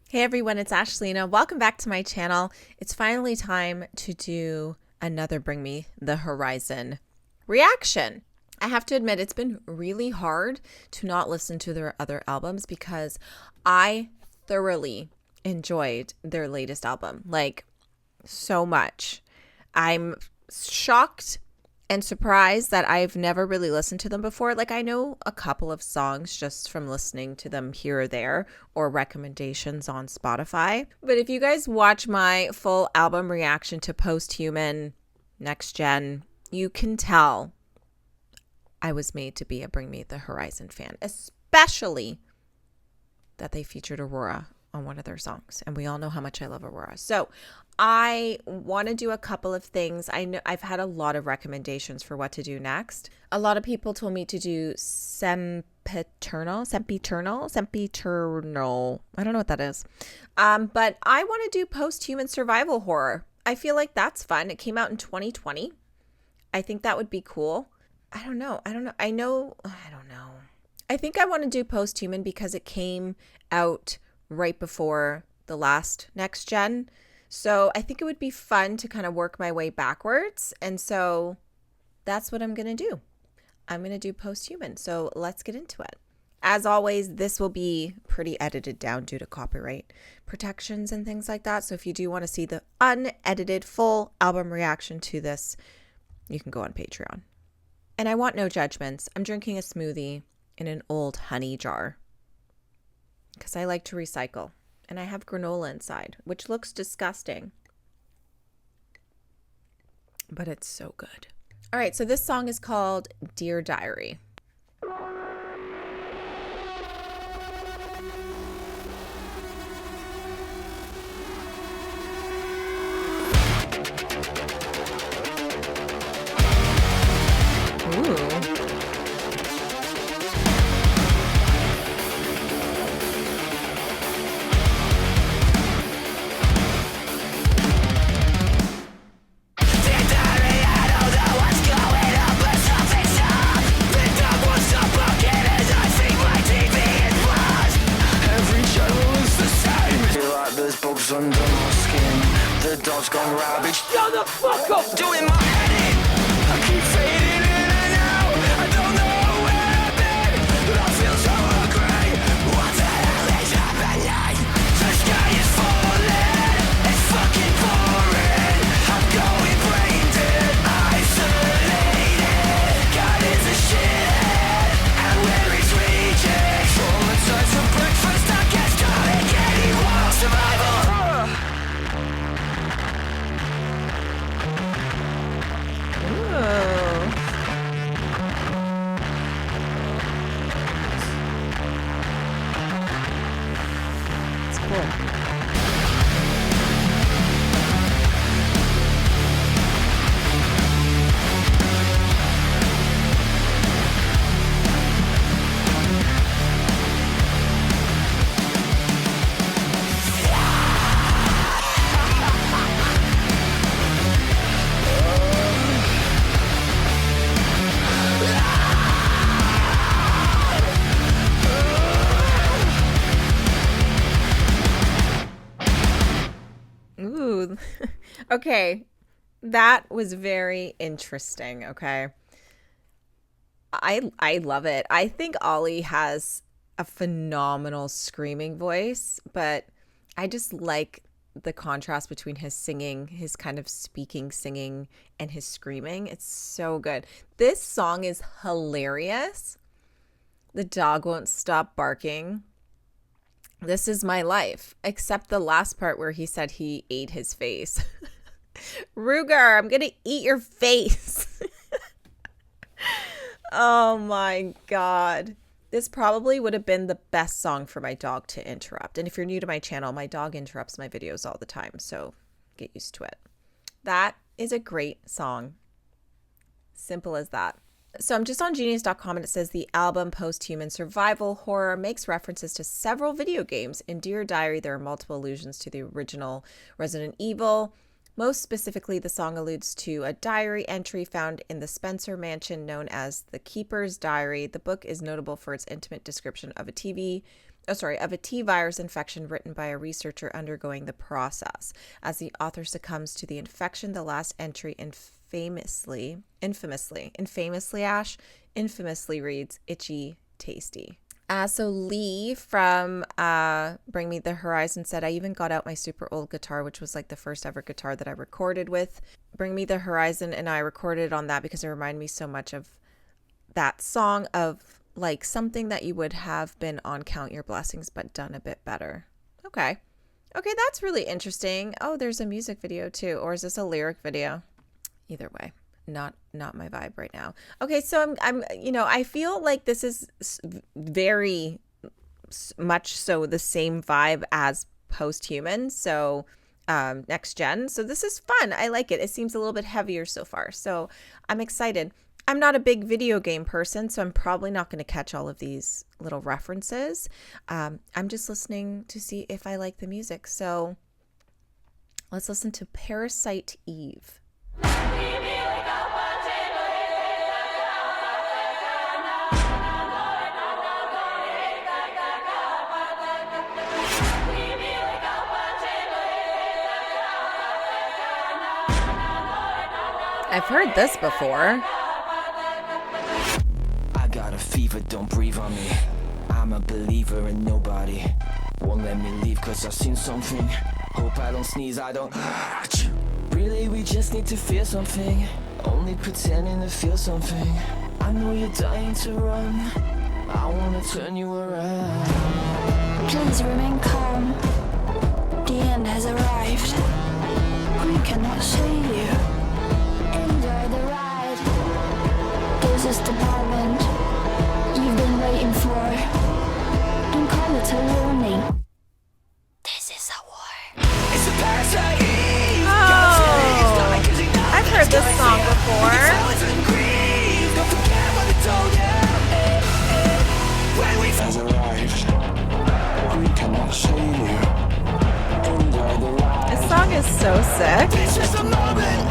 Hey everyone, it's Ashlena. Welcome back to my channel. It's finally time to do another Bring Me the Horizon reaction. I have to admit, it's been really hard to not listen to their other albums because I thoroughly enjoyed their latest album, like so much. I'm shocked and surprised that I've never really listened to them before. Like, I know a couple of songs just from listening to them here or there or recommendations on Spotify. But if you guys watch my full album reaction to Posthuman Next Gen, you can tell I was made to be a Bring Me the Horizon fan, especially that they featured Aurora on one of their songs. And we all know how much I love Aurora. So I want to do a couple of things. I know I've had a lot of recommendations for what to do next. A lot of people told me to do sempiternal. I don't know what that is. But I want to do post-human survival horror. I feel like that's fun. It came out in 2020. I think that would be cool. I don't know. I think I want to do Posthuman because it came out right before the last Next Gen. So I think it would be fun to kind of work my way backwards. And so that's what I'm going to do. I'm going to do Posthuman. So let's get into it. As always, this will be pretty edited down due to copyright protections and things like that. So if you do want to see the unedited full album reaction to this, you can go on Patreon. And I want no judgments. I'm drinking a smoothie in an old honey jar because I like to recycle. And I have granola inside, which looks disgusting. But it's so good. All right, so this song is called Dear Diary. Ooh. Under my skin, the dog's gone rabid. Shut the fuck up! Doing my head in. I keep fading in and out. I don't know where I've been, but I feel so hungry. What the hell is happening? The sky is falling. It's fucking pouring. I'm going brain dead, isolated. God is a shithead, and where he's reaching. Traumatized for breakfast, I guess. Gotta get it while survival. It's cool. Ooh, okay. That was very interesting. Okay. I love it. I think Ollie has a phenomenal screaming voice, but I just like the contrast between his singing, his kind of speaking, singing, and his screaming. It's so good. This song is hilarious. The dog won't stop barking. This is my life, except the last part where he said he ate his face. Ruger, I'm going to eat your face. Oh my God. This probably would have been the best song for my dog to interrupt. And if you're new to my channel, my dog interrupts my videos all the time, so get used to it. That is a great song. Simple as that. So I'm just on genius.com and it says the album Posthuman Survival Horror makes references to several video games. In Dear Diary, there are multiple allusions to the original Resident Evil, Most specifically, the song alludes to a diary entry found in the Spencer mansion known as the Keeper's Diary. The book is notable for its intimate description of a T virus infection written by a researcher undergoing the process. As the author succumbs to the infection, the last entry infamously reads, "Itchy, tasty." So Lee from Bring Me the Horizon said, I even got out my super old guitar, which was like the first ever guitar that I recorded with Bring Me the Horizon. And I recorded on that because it reminded me so much of that song, of like something that you would have been on Count Your Blessings, but done a bit better. Okay, that's really interesting. Oh, there's a music video too. Or is this a lyric video? Either way. Not my vibe right now. Okay, so I'm I feel like this is very much so the same vibe as Post-Human, so Next Gen. So this is fun. I like it. It seems a little bit heavier so far. So I'm excited. I'm not a big video game person, so I'm probably not going to catch all of these little references. I'm just listening to see if I like the music. So let's listen to Parasite Eve. I've heard this before. I got a fever, don't breathe on me. I'm a believer and nobody won't let me leave cause I've seen something. Hope I don't sneeze, I don't. Really, we just need to feel something. Only pretending to feel something. I know you're dying to run. I wanna turn you around. Please remain calm. The end has arrived. We cannot save you. Enjoy the ride. This is the moment you've been waiting for. Don't call it a warning. This is a war. It's a Parasite Eve. Oh, I've heard this song before. Don't forget what I told you. When we has arrived, we cannot save you. Enjoy the ride. This song is so sick. This is the moment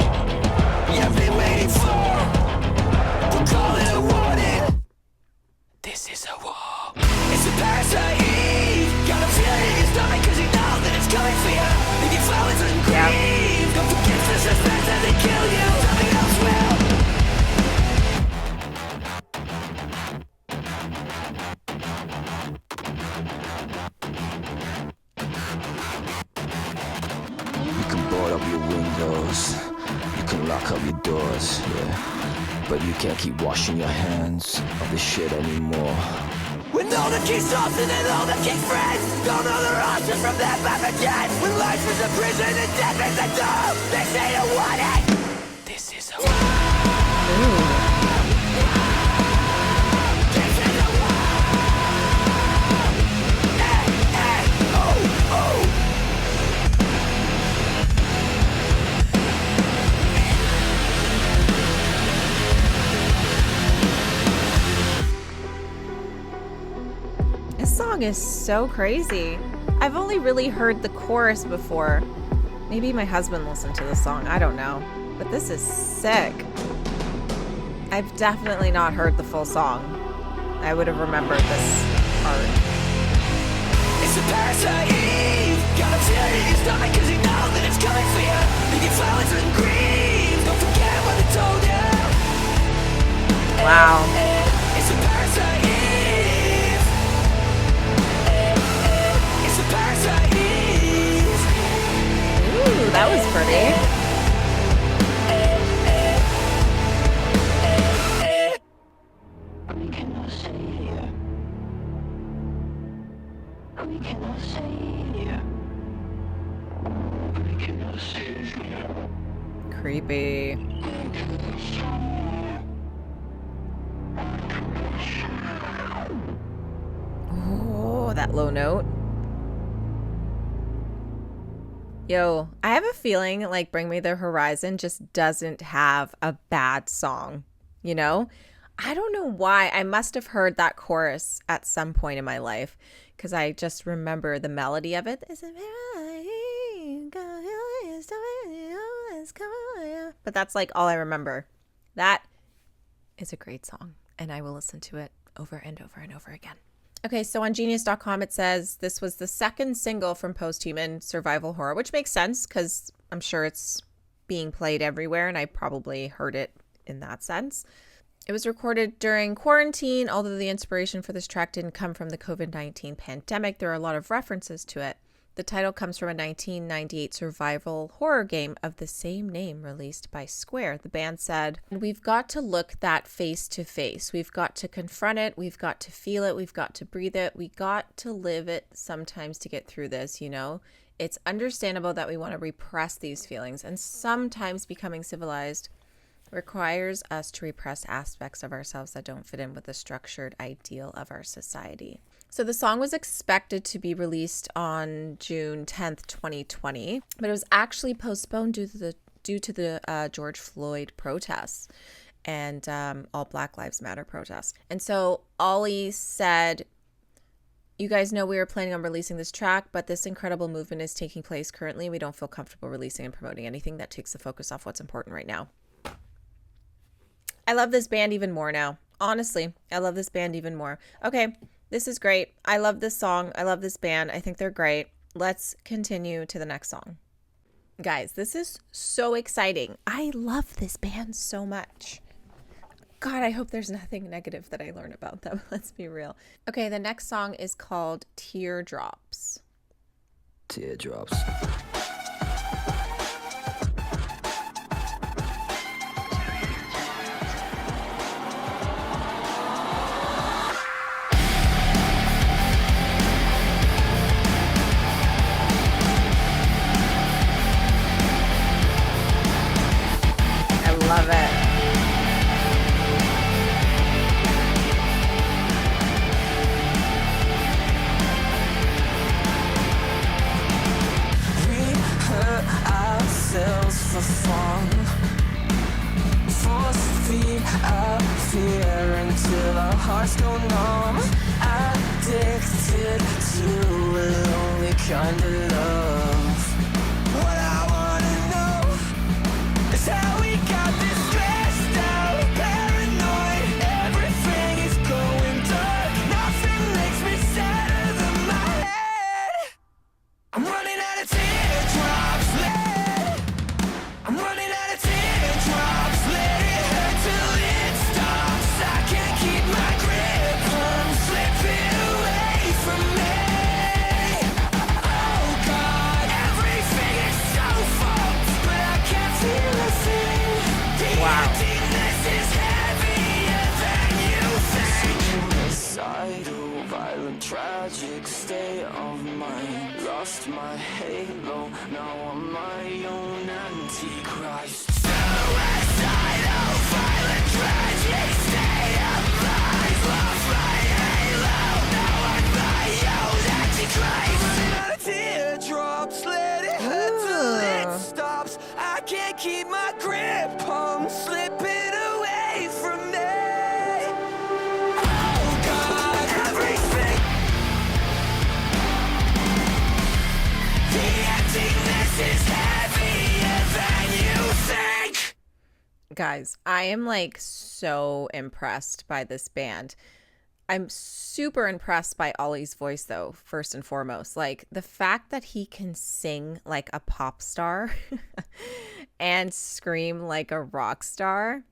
you've been waiting for. We'll call it a warning. This is a war. It's a Parasite Eve. Gotta feel it in your stomach cause you know that it's coming for you. If you fall into the grave, don't forget the suspense as they kill you. Something else will. You can board up your windows, you can lock up your doors, yeah. But you can't keep washing your hands of this shit anymore. When all the key stops and then all the key friends don't know their options from that BMTH. When life is a prison and death is a dome, they say to want it. This is a war. This is a war. Oh. This song is so crazy. I've only really heard the chorus before. Maybe my husband listened to the song. I don't know. But this is sick. I've definitely not heard the full song. I would have remembered this part. It's a Parasite Eve. Gotta feel it in your stomach cause you know that it's coming for you. If you fall into the grave, don't forget what they told you. Wow. It's a Parasite Eve. It's a Parasite Eve. Ooh, that was pretty. We cannot save you. We cannot save you. We cannot save you. Creepy. Oh, that low note. Yo, I have a feeling like Bring Me the Horizon just doesn't have a bad song, you know? I don't know why. I must have heard that chorus at some point in my life because I just remember the melody of it. but that's like all I remember. That is a great song, and I will listen to it over and over and over again. Okay, so on Genius.com it says this was the second single from Posthuman Survival Horror, which makes sense because I'm sure it's being played everywhere, and I probably heard it in that sense. It was recorded during quarantine, although the inspiration for this track didn't come from the COVID-19 pandemic. There are a lot of references to it. The title comes from a 1998 survival horror game of the same name released by Square. The band said, "We've got to look that face to face. We've got to confront it. We've got to feel it. We've got to breathe it. We got to live it sometimes to get through this, you know? It's understandable that we want to repress these feelings, and sometimes becoming civilized requires us to repress aspects of ourselves that don't fit in with the structured ideal of our society." So the song was expected to be released on June 10th, 2020, but it was actually postponed due to the George Floyd protests and all Black Lives Matter protests. And so Ollie said, "You guys know we were planning on releasing this track, but this incredible movement is taking place currently. We don't feel comfortable releasing and promoting anything that takes the focus off what's important right now." I love this band even more now. Honestly, I love this band even more. Okay, this is great. I love this song. I love this band. I think they're great. Let's continue to the next song. Guys, this is so exciting. I love this band so much. God, I hope there's nothing negative that I learn about them. Let's be real. Okay, the next song is called Teardrops. Teardrops. Love it. We hurt ourselves for fun, force feed our fear until our hearts go numb, addicted to a lonely kind of love. What I wanna know is how we got this stressed out, paranoid. Everything is going dark. Nothing makes me sadder than my head. I'm running out of teardrops. I'm running out of teardrops. Let it hurt till it stops. I can't keep my grip. I'm slipping away from me. Oh God, everything is so fucked, but I can't feel a thing. The emptiness is heavier than you think. Suicidal, violent, tragic state of mind. Lost my halo, now I'm my own antichrist. Suicidal, violent, tragic state of mind. Lost my halo, now I'm my own antichrist. Running out of teardrops, let it hurt till it stops. I can't keep my grip, I'm slipping away from me. Oh God, everything. The emptiness is heavier than you think. Guys, I am like so impressed by this band. I'm super impressed by Ollie's voice though, first and foremost. Like the fact that he can sing like a pop star and scream like a rock star.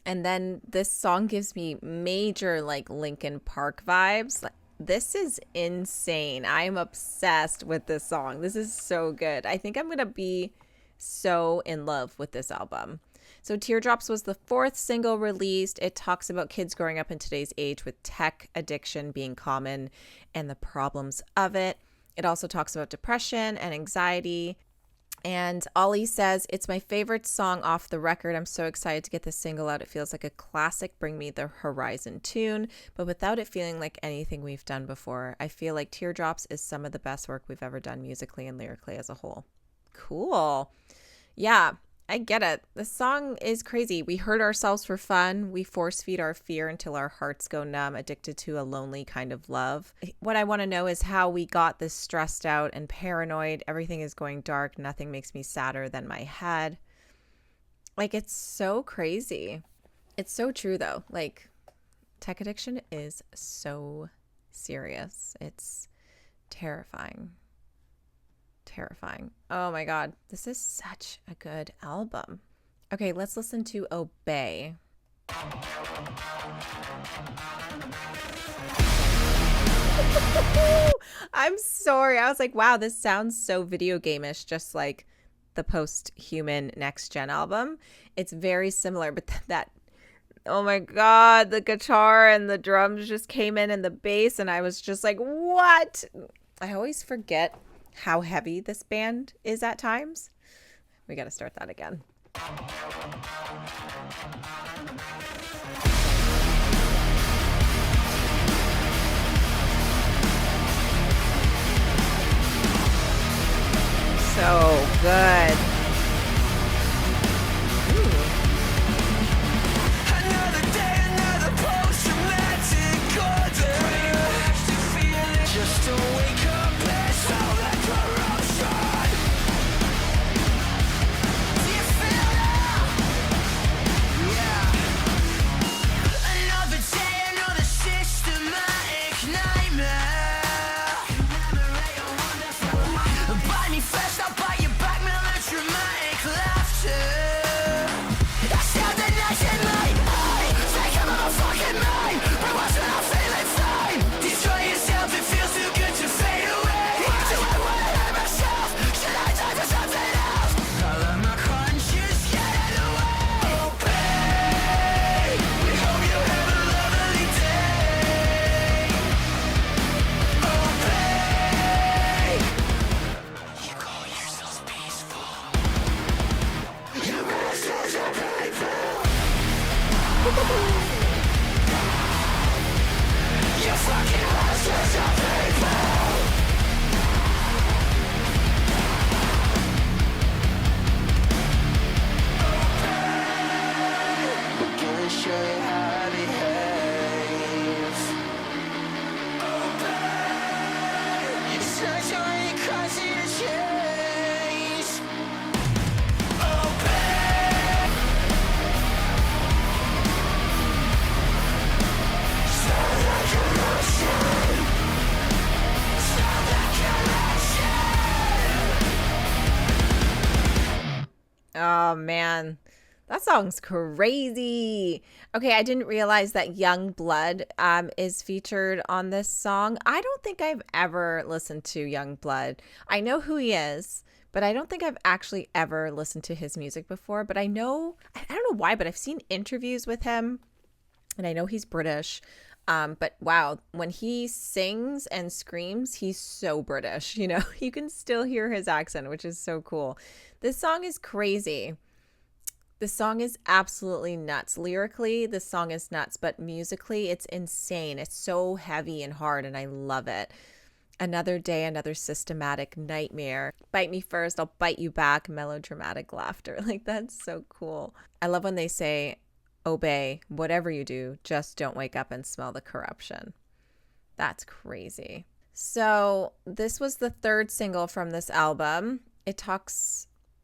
And then this song gives me major like Linkin Park vibes. This is insane. I'm obsessed with this song. This is so good. I think I'm going to be so in love with this album. So Teardrops was the fourth single released. It talks about kids growing up in today's age with tech addiction being common and the problems of it. It also talks about depression and anxiety. And Ollie says, "It's my favorite song off the record. I'm so excited to get this single out. It feels like a classic Bring Me the Horizon tune, but without it feeling like anything we've done before. I feel like Teardrops is some of the best work we've ever done musically and lyrically as a whole." Cool. Yeah, I get it. The song is crazy. We hurt ourselves for fun. We force feed our fear until our hearts go numb, addicted to a lonely kind of love. What I want to know is how we got this stressed out and paranoid. Everything is going dark. Nothing makes me sadder than my head. Like, it's so crazy. It's so true, though. Like, tech addiction is so serious. It's terrifying. Terrifying. Oh my God. This is such a good album. Okay, let's listen to Obey. I'm sorry. I was like, wow, this sounds so video game-ish, just like the Post-Human Next Gen album. It's very similar, but that, oh my God, the guitar and the drums just came in and the bass, and I was just like, what? I always forget how heavy this band is at times. We got to start that again. So good. Another day, another post-traumatic order. Just to wake up and smell that corruption. Do you feel that? Yeah. Another day, another systematic nightmare. Bite me first, I'll bite you back, melodramatic laughter. I sound the night in my eye. Think I'm a fucking mind. But what's when I'm feeling fine? Destroy yourself, it feels too good to fade away. Do I wanna hurt myself? Should I die for something else? I let my conscience get in the way. Obey. We hope you have a lovely day. Obey. You call yourselves peaceful. You masters of people. You fucking masters of people. We're gonna show you how to behave. You search on any cause you to change. Obey. Sound like corruption. Sound like corruption. Oh man, that song's crazy. Okay, I didn't realize that YUNGBLUD is featured on this song. I don't think I've ever listened to YUNGBLUD. I know who he is, but I don't think I've actually ever listened to his music before. But I know, I don't know why, but I've seen interviews with him, and I know he's British. But wow, when he sings and screams, he's so British. You know, you can still hear his accent, which is so cool. This song is crazy. This song is absolutely nuts. Lyrically, this song is nuts, but musically, it's insane. It's so heavy and hard, and I love it. Another day, another systematic nightmare. Bite me first, I'll bite you back. Melodramatic laughter. Like, that's so cool. I love when they say, obey, whatever you do, just don't wake up and smell the corruption. That's crazy. So this was the third single from this album.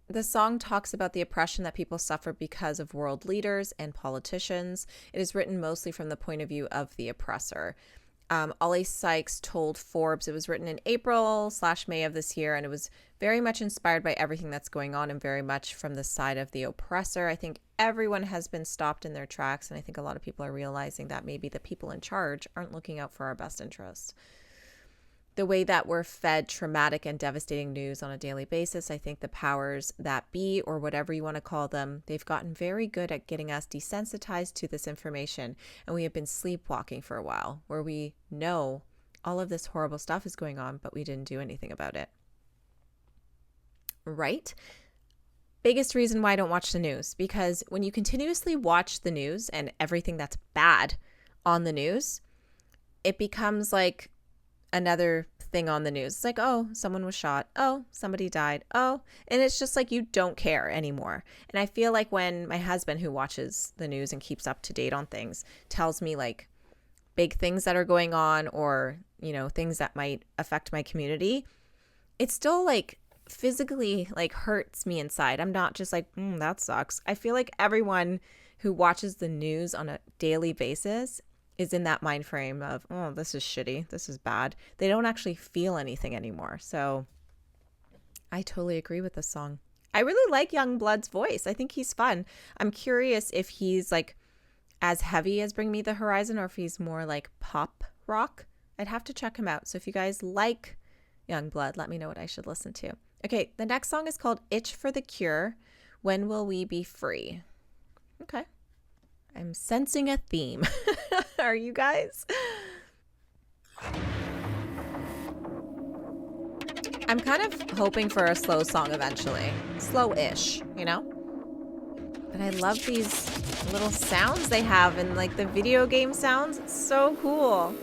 The song talks about the oppression that people suffer because of world leaders and politicians. It is written mostly from the point of view of the oppressor. Ollie Sykes told Forbes it was written in April/May of this year, and it was very much inspired by everything that's going on and very much from the side of the oppressor. I think everyone has been stopped in their tracks, and I think a lot of people are realizing that maybe the people in charge aren't looking out for our best interests. The way that we're fed traumatic and devastating news on a daily basis, I think the powers that be, or whatever you want to call them, they've gotten very good at getting us desensitized to this information. And we have been sleepwalking for a while, where we know all of this horrible stuff is going on, but we didn't do anything about it. Right? Biggest reason why I don't watch the news, because when you continuously watch the news and everything that's bad on the news, it becomes like another thing on the news. It's like, oh, someone was shot. Oh, somebody died. Oh, and it's just like you don't care anymore. And I feel like when my husband, who watches the news and keeps up to date on things, tells me like big things that are going on or, you know, things that might affect my community, it's still like physically like hurts me inside. I'm not just like, that sucks. I feel like everyone who watches the news on a daily basis is in that mind frame of, oh, this is shitty. This is bad. They don't actually feel anything anymore. So I totally agree with this song. I really like YUNGBLUD's voice. I think he's fun. I'm curious if he's like as heavy as Bring Me the Horizon or if he's more like pop rock. I'd have to check him out. So if you guys like YUNGBLUD, let me know what I should listen to. Okay, the next song is called Itch for the Cure. When Will We Be Free? Okay. I'm sensing a theme. Are you guys? I'm kind of hoping for a slow song eventually. Slow-ish, you know? But I love these little sounds they have and like the video game sounds. It's so cool.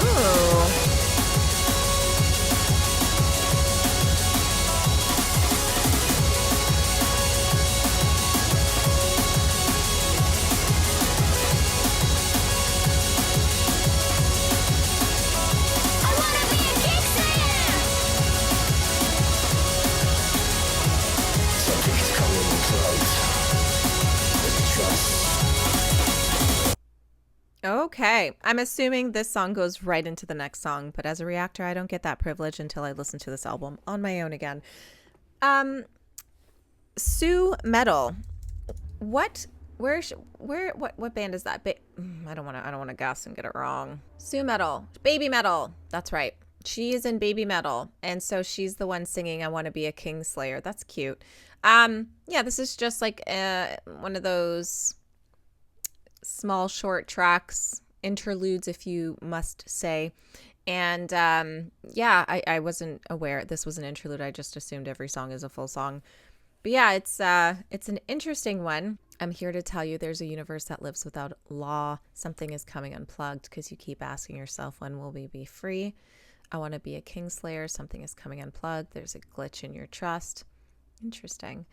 Ooh. I wanna be a Kingslayer! Something's coming close. Trust. Okay, I'm assuming this song goes right into the next song, but as a reactor, I don't get that privilege until I listen to this album on my own again. Sue Metal. What band is that? I don't want to guess and get it wrong. Sue Metal. BABYMETAL. That's right. She is in BABYMETAL, and so she's the one singing I Want to Be a Kingslayer. That's cute. Yeah, this is just like one of those small short tracks, interludes if you must say. And yeah, I wasn't aware this was an interlude. I just assumed every song is a full song. But yeah, it's an interesting one. I'm here to tell you there's a universe that lives without law. Something is coming unplugged because you keep asking yourself, when will we be free? I want to be a Kingslayer. Something is coming unplugged. There's a glitch in your trust. Interesting.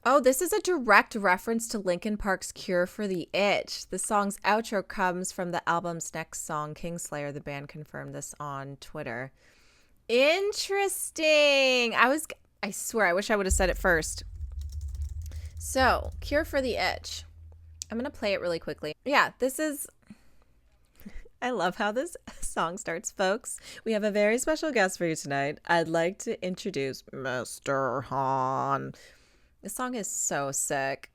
Oh, this is a direct reference to Linkin Park's Cure for the Itch. The song's outro comes from the album's next song, Kingslayer. The band confirmed this on Twitter. Interesting. I swear, I wish I would have said it first. So, Cure for the Itch. I'm going to play it really quickly. Yeah, this is... I love how this song starts, folks. We have a very special guest for you tonight. I'd like to introduce Mr. Han. This song is so sick.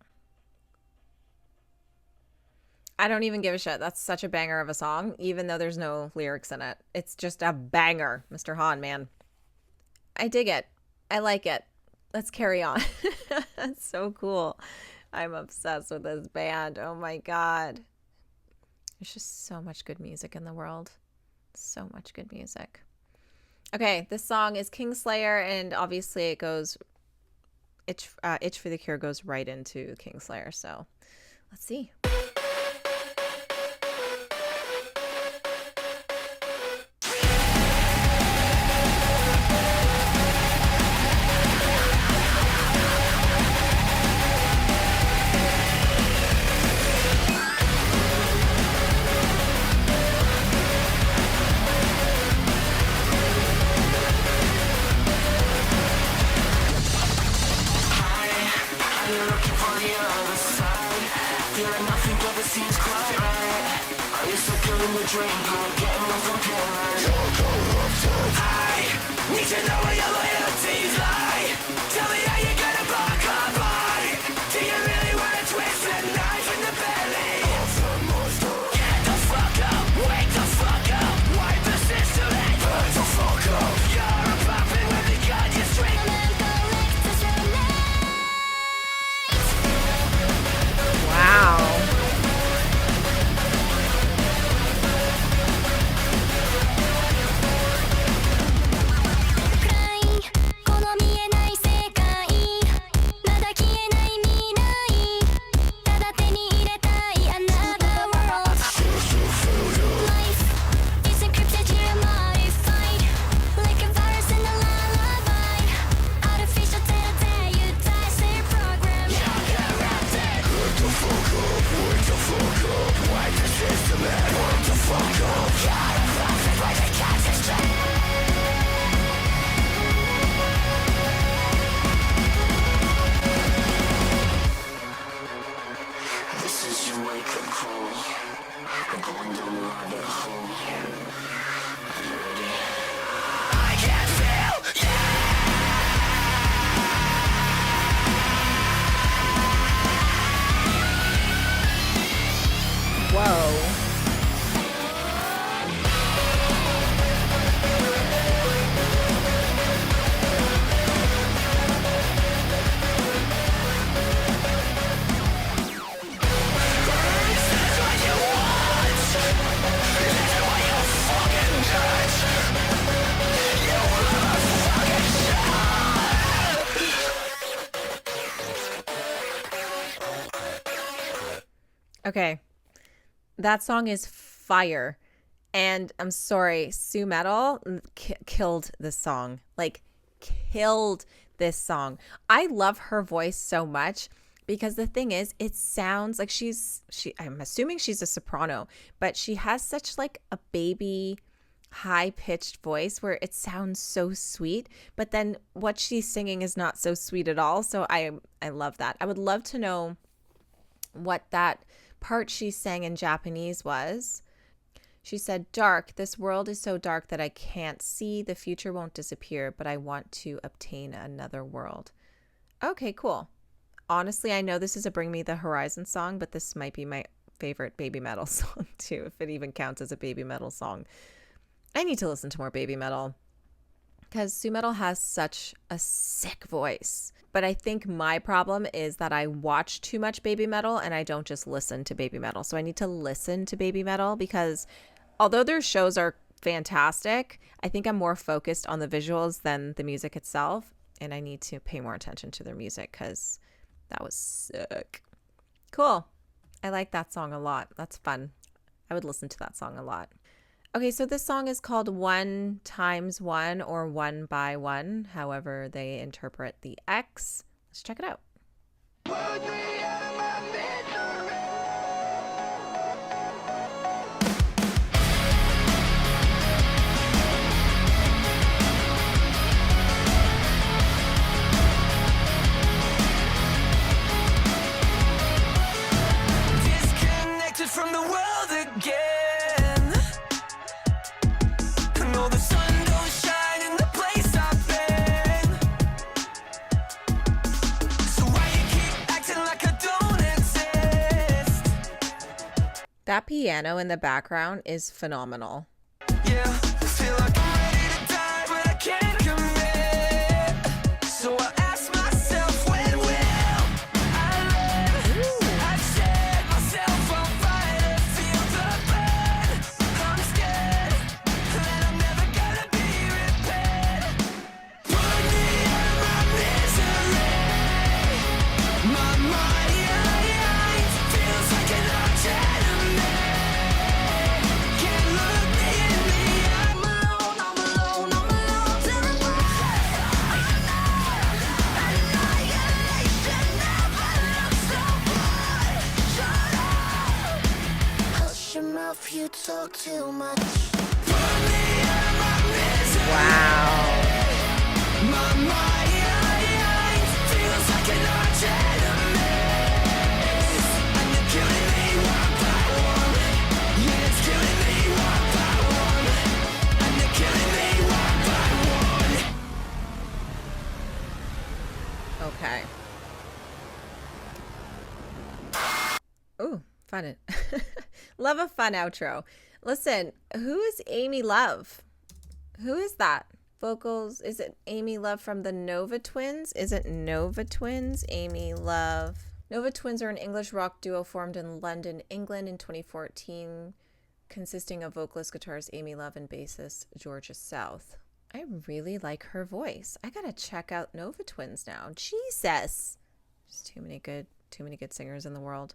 I don't even give a shit. That's such a banger of a song, even though there's no lyrics in it. It's just a banger. Mr. Han, man. I dig it. I like it. Let's carry on. That's so cool. I'm obsessed with this band. Oh my God. There's just so much good music in the world. So much good music. Okay, this song is Kingslayer, and obviously it goes... Itch for the Cure goes right into Kingslayer, so let's see. Need to know where your loyalties lie. Tell me how you're gonna block our body. Do you really wanna twist a knife in the belly of the monster? Get the fuck up, wake the fuck up. Wipe the system and burn the fuck up. You're a puppet with the gun you string. Wow. is your wake-up call. We're going down the rabbit hole. Are you ready? I can feel Whoa. Okay. That song is fire. And I'm sorry, Sue Metal killed this song. Like, killed this song. I love her voice so much because the thing is, it sounds like I'm assuming she's a soprano, but she has such like a baby high-pitched voice where it sounds so sweet, but then what she's singing is not so sweet at all. So I love that. I would love to know what that part she sang in Japanese was. She said, "Dark, this world is so dark that I can't see. The future won't disappear, but I want to obtain another world." Okay, cool. Honestly, I know this is a Bring Me the Horizon song, but this might be my favorite BABYMETAL song too, if it even counts as a BABYMETAL song. I need to listen to more BABYMETAL because Sue Metal has such a sick voice. But I think my problem is that I watch too much BABYMETAL and I don't just listen to BABYMETAL. So I need to listen to BABYMETAL because although their shows are fantastic, I think I'm more focused on the visuals than the music itself. And I need to pay more attention to their music because that was sick. Cool. I like that song a lot. That's fun. I would listen to that song a lot. Okay, so this song is called 1x1 or 1x1, however they interpret the X. Let's check it out. disconnected from the world again. And all the sun don't shine in the place I've been. So why you keep acting like I don't exist? That piano in the background is phenomenal. Yeah, I feel like I'm ready to die, but I can't commit. So I ask myself, when will I live? I've set myself on fire to feel the burn. I'm scared that I'm never gonna be repaired. Put me in my misery. My mind feels like an arch enemy. Can't look me in the eye. I'm alone till the annihilation never looks so bright. Shut up. Hush your mouth, you talk too much. Put me in my misery. Wow. My mind feels like an arch enemy. And they're killing me one by one. Yeah, it's killing me one by one. And they're killing me one by one. Okay. Ooh, fun. Love a fun outro. Listen, who is Amy Love? Who is that? Vocals, is it Amy Love from the Nova Twins? Is it Nova Twins? Amy Love. Nova Twins are an English rock duo formed in London, England in 2014, consisting of vocalist, guitarist Amy Love and bassist Georgia South. I really like her voice. I gotta check out Nova Twins now. Jesus. There's too many good singers in the world.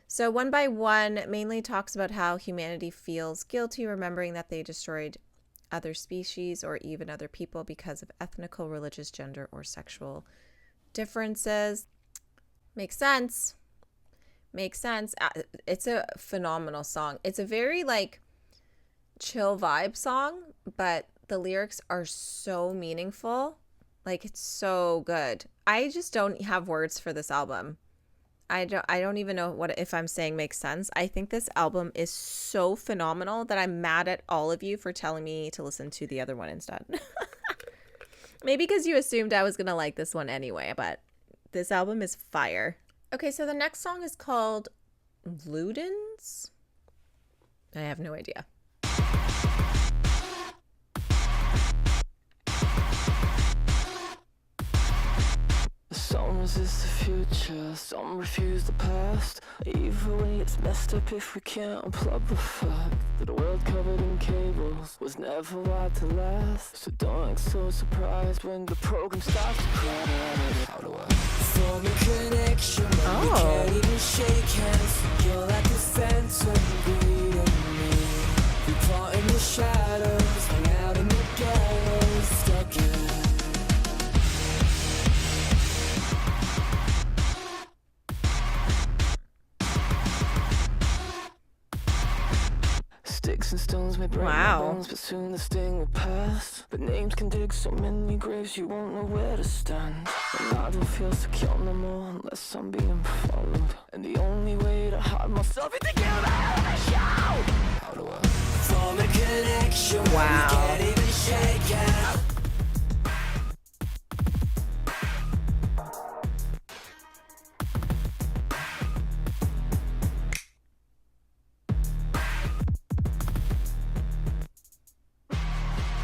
So 1x1 mainly talks about how humanity feels guilty remembering that they destroyed other species or even other people because of ethnical, religious, gender, or sexual differences. Makes sense. It's a phenomenal song. It's a very like chill vibe song, but the lyrics are so meaningful. Like, it's so good. I just don't have words for this album. I don't even know what if I'm saying makes sense. I think this album is so phenomenal that I'm mad at all of you for telling me to listen to the other one instead. Maybe because you assumed I was going to like this one anyway, but this album is fire. Okay, so the next song is called Ludens. I have no idea. Some resist the future, some refuse the past. Either way it's messed up if we can't unplug the fact that a world covered in cables was never wired to last. So don't act so surprised when the program starts to crash. How do I form a connection when we can't even shake hands? You're like a phantom greeting me. We plot in the shadows, hang out in the gallows, stuck in. Sticks and stones may break my bones, but soon the sting will pass. But names can dig so many graves you won't know where to stand. And I don't feel secure no more unless I'm being followed. And the only way to hide myself is to give out the show. How do I form a connection when we can't even shake out?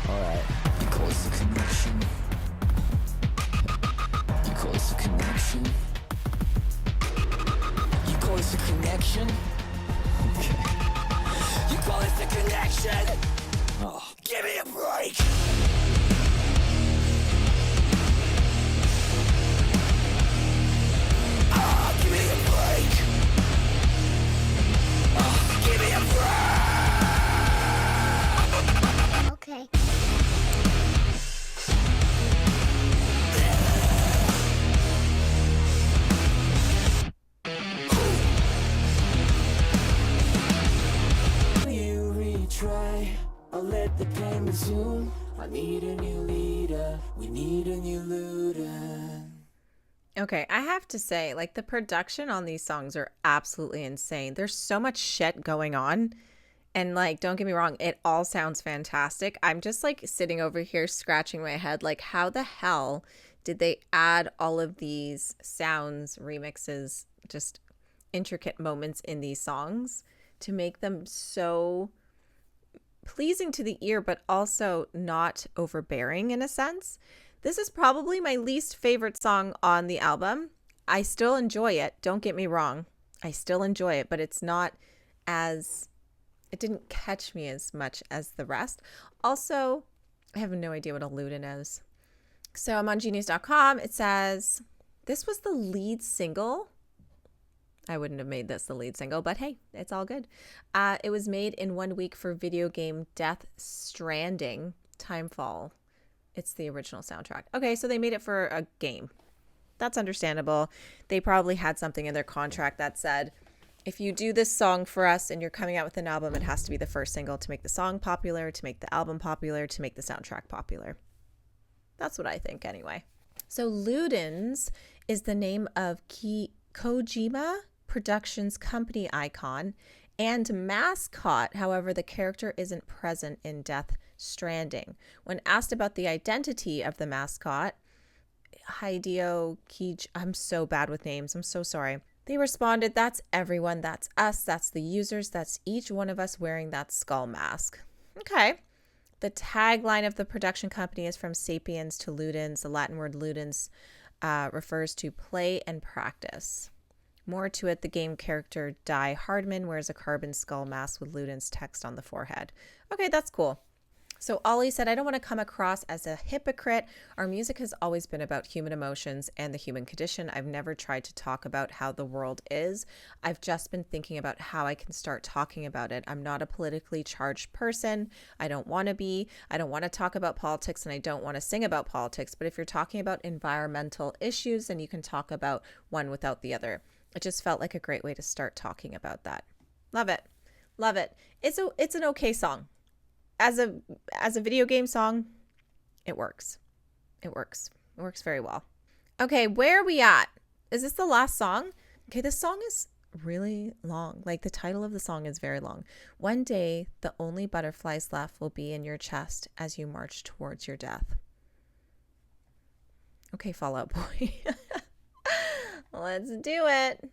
Alright, you call this a connection. You call this a connection. You call this a connection? Okay. You call this a connection? Oh, give me a break! Oh, give me a break! Oh, give me a break! Okay. You retry, I'll let the pain resume. I need a new leader, we need a new Ludens. Okay, I have to say, like, the production on these songs are absolutely insane. There's so much shit going on. And, like, don't get me wrong, it all sounds fantastic. I'm just, like, sitting over here scratching my head. Like, how the hell did they add all of these sounds, remixes, just intricate moments in these songs to make them so pleasing to the ear, but also not overbearing in a sense? This is probably my least favorite song on the album. I still enjoy it. Don't get me wrong. I still enjoy it, but it's not as... It didn't catch me as much as the rest. Also, I have no idea what a Luden is. So I'm on genius.com. It says, this was the lead single. I wouldn't have made this the lead single, but hey, it's all good. It was made in 1 week for video game Death Stranding Timefall. It's the original soundtrack. Okay, so they made it for a game. That's understandable. They probably had something in their contract that said, if you do this song for us and you're coming out with an album, it has to be the first single to make the song popular, to make the album popular, to make the soundtrack popular. That's what I think anyway. So Ludens is the name of Kojima Productions company icon and mascot. However, the character isn't present in Death Stranding. When asked about the identity of the mascot, Hideo Kij, I'm so bad with names, I'm so sorry. They responded, that's everyone, that's us, that's the users, that's each one of us wearing that skull mask. Okay. The tagline of the production company is from sapiens to ludens. The Latin word ludens refers to play and practice. More to it, the game character Die Hardman wears a carbon skull mask with ludens text on the forehead. Okay, that's cool. So Ollie said, I don't want to come across as a hypocrite. Our music has always been about human emotions and the human condition. I've never tried to talk about how the world is. I've just been thinking about how I can start talking about it. I'm not a politically charged person. I don't want to be. I don't want to talk about politics and I don't want to sing about politics. But if you're talking about environmental issues, then you can talk about one without the other. It just felt like a great way to start talking about that. Love it. Love it. It's an okay song. As a video game song, it works. It works very well. Okay, where are we at? Is this the last song? Okay, this song is really long. Like, the title of the song is very long. One day, the only butterflies left will be in your chest as you march towards your death. Okay, Fall Out Boy. Let's do it.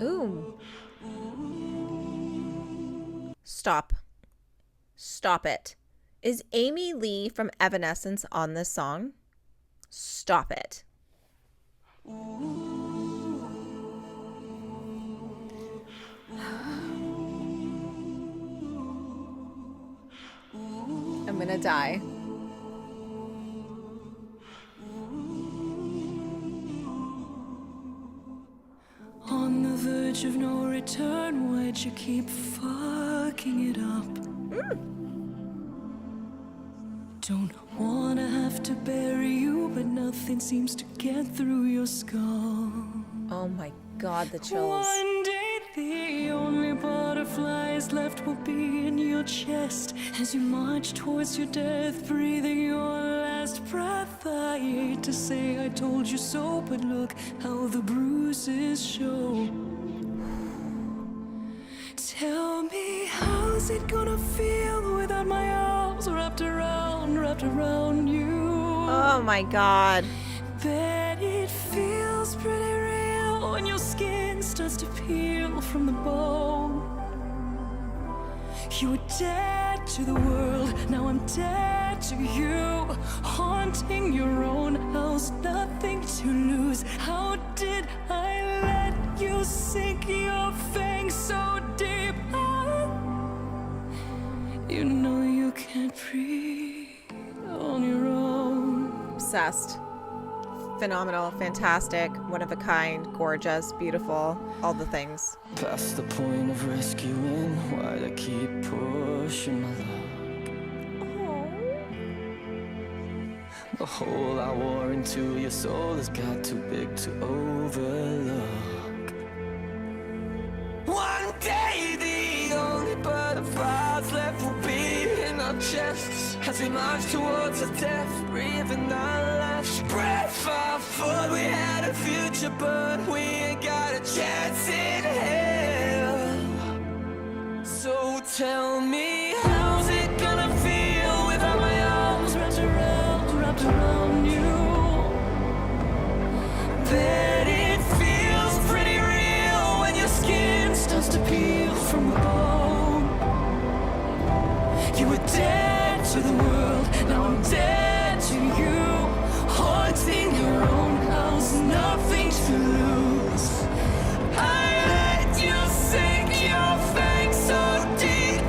Ooh. Stop. Stop it. Is Amy Lee from Evanescence on this song? Stop it. I'm gonna die. On the verge of no return, why'd you keep fucking it up? Don't wanna have to bury you, but nothing seems to get through your skull. Oh my god, the chills. One day the only butterflies left will be in your chest as you march towards your death, breathing your last breath. I hate to say I told you so, but look how the bruises show. Tell me, how's it gonna feel without my arms wrapped around you? Oh my god. Bet it feels pretty real when your skin starts to peel from the bone. You were dead to the world, now I'm dead to you. Haunting your own house, nothing to lose. How did I let you sink your fangs so deep? You know you can't breathe on your own. Obsessed. Phenomenal, fantastic, one of a kind, gorgeous, beautiful, all the things. Past the point of rescuing, why'd I keep pushing my luck? The hole I wore into your soul has got too big to overlook. One day the only butterflies left will be in our chests as we march towards our death, breathing our last breath. I thought we had a future, but we ain't got a chance in hell. So tell me, how's it gonna feel without my arms wrapped around you? Bet it feels pretty real when your skin starts to peel from the bone. You were dead to the world, now I'm dead to you. Haunting your own house, nothing to lose. I let you sink your fangs so deep.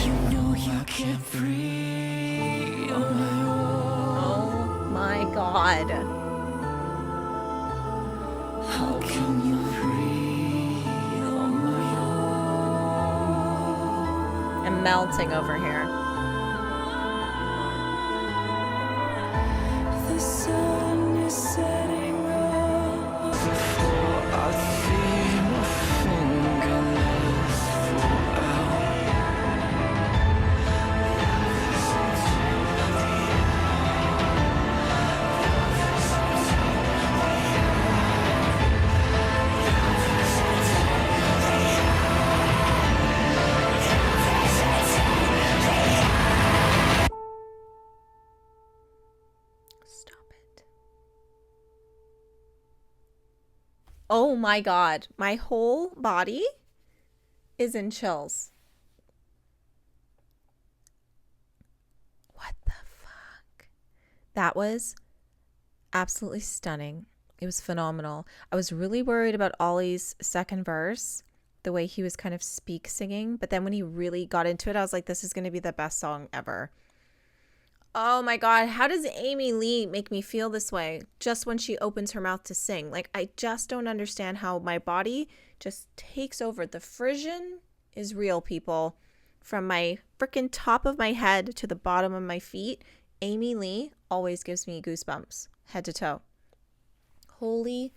You know you can't breathe on my own. Oh my god. How can you breathe on my own? I'm melting over here. The sun is setting up before I see my fingernails fall out. Stop it. Oh my god. My whole body is in chills. What the fuck? That was absolutely stunning. It was phenomenal. I was really worried about Ollie's second verse, the way he was kind of singing, but then when he really got into it, I was like, this is going to be the best song ever. Oh my god, how does Amy Lee make me feel this way just when she opens her mouth to sing? Like, I just don't understand how my body just takes over. The frisson is real, people. From my freaking top of my head to the bottom of my feet, Amy Lee always gives me goosebumps, head to toe. Holy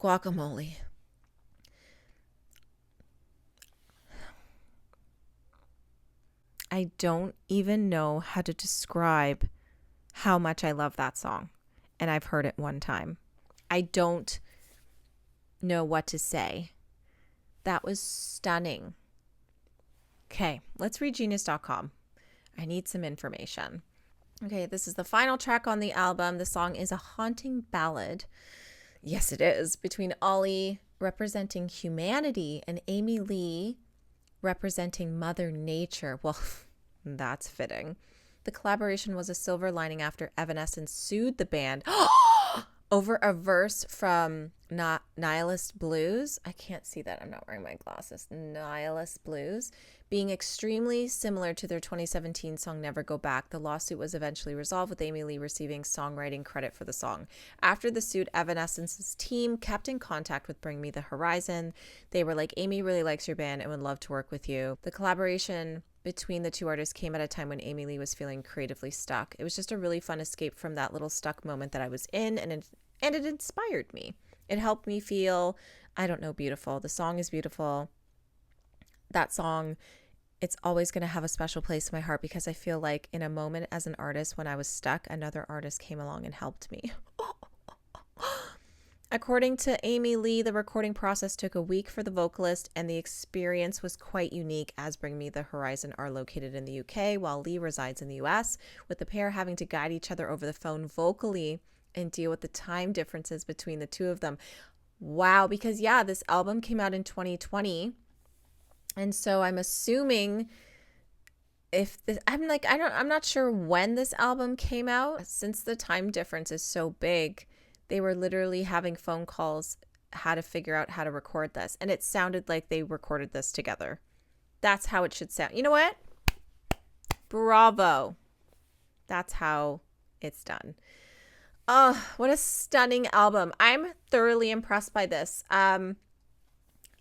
guacamole. I don't even know how to describe how much I love that song. And I've heard it one time. I don't know what to say. That was stunning. Okay, let's read genius.com. I need some information. Okay, this is the final track on the album. The song is a haunting ballad. Yes, it is. Between Ollie representing humanity and Amy Lee representing Mother Nature. Well, that's fitting. The collaboration was a silver lining after Evanescence sued the band over a verse from Nihilist Blues. I can't see that. I'm not wearing my glasses. Nihilist Blues. Being extremely similar to their 2017 song Never Go Back. The lawsuit was eventually resolved with Amy Lee receiving songwriting credit for the song. After the suit, Evanescence's team kept in contact with Bring Me the Horizon. They were like, Amy really likes your band and would love to work with you. The collaboration between the two artists came at a time when Amy Lee was feeling creatively stuck. It was just a really fun escape from that little stuck moment that I was in, and it inspired me. It helped me feel, I don't know, beautiful. The song is beautiful. That song, it's always going to have a special place in my heart because I feel like in a moment as an artist when I was stuck, another artist came along and helped me. According to Amy Lee, the recording process took a week for the vocalist, and the experience was quite unique as Bring Me the Horizon are located in the UK while Lee resides in the US, with the pair having to guide each other over the phone vocally and deal with the time differences between the two of them. Wow, because yeah, this album came out in 2020. And so I'm assuming I'm not sure when this album came out. Since the time difference is so big, they were literally having phone calls how to figure out how to record this. And it sounded like they recorded this together. That's how it should sound. You know what? Bravo. That's how it's done. Oh, what a stunning album. I'm thoroughly impressed by this.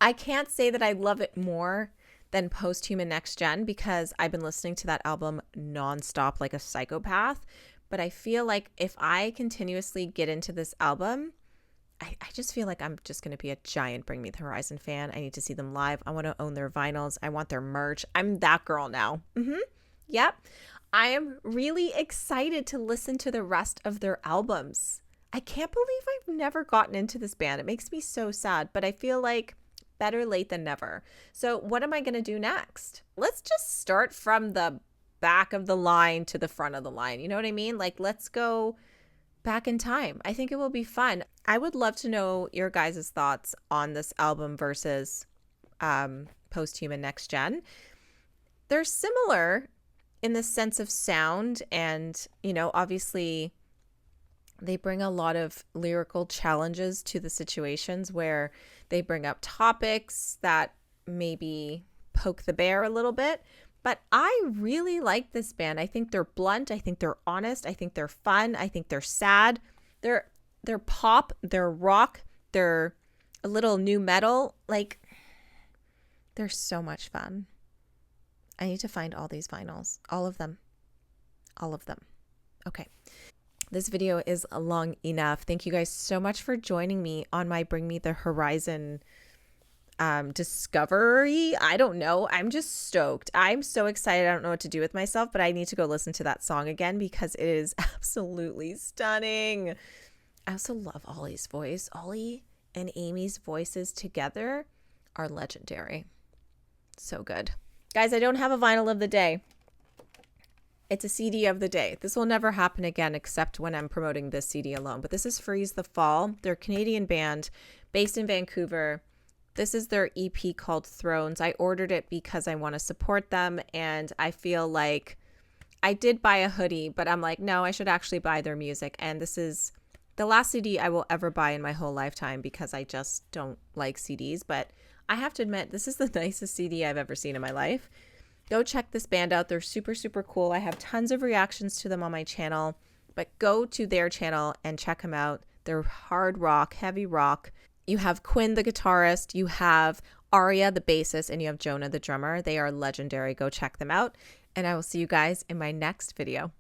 I can't say that I love it more than Posthuman Next Gen because I've been listening to that album nonstop like a psychopath. But I feel like if I continuously get into this album, I just feel like I'm just going to be a giant Bring Me the Horizon fan. I need to see them live. I want to own their vinyls. I want their merch. I'm that girl now. Yep. I am really excited to listen to the rest of their albums. I can't believe I've never gotten into this band. It makes me so sad, but I feel like better late than never. So what am I going to do next? Let's just start from the back of the line to the front of the line. You know what I mean? Like, let's go back in time. I think it will be fun. I would love to know your guys' thoughts on this album versus Posthuman Next Gen. They're similar in the sense of sound and, you know, obviously they bring a lot of lyrical challenges to the situations where they bring up topics that maybe poke the bear a little bit. But I really like this band. I think they're blunt. I think they're honest. I think they're fun. I think they're sad. They're pop. They're rock. They're a little new metal. Like, they're so much fun. I need to find all these vinyls. All of them. All of them. Okay. This video is long enough. Thank you guys so much for joining me on my Bring Me the Horizon discovery. I don't know. I'm just stoked. I'm so excited. I don't know what to do with myself, but I need to go listen to that song again because it is absolutely stunning. I also love Ollie's voice. Ollie and Amy's voices together are legendary. So good. Guys, I don't have a vinyl of the day. It's a CD of the day. This will never happen again except when I'm promoting this CD alone. But this is Freeze the Fall. They're a Canadian band based in Vancouver. This is their EP called Thrones. I ordered it because I want to support them. And I feel like I did buy a hoodie, but I'm like, no, I should actually buy their music. And this is the last CD I will ever buy in my whole lifetime because I just don't like CDs. But I have to admit, this is the nicest CD I've ever seen in my life. Go check this band out. They're super, super cool. I have tons of reactions to them on my channel, but go to their channel and check them out. They're hard rock, heavy rock. You have Quinn, the guitarist. You have Arya, the bassist, and you have Jonah, the drummer. They are legendary. Go check them out. And I will see you guys in my next video.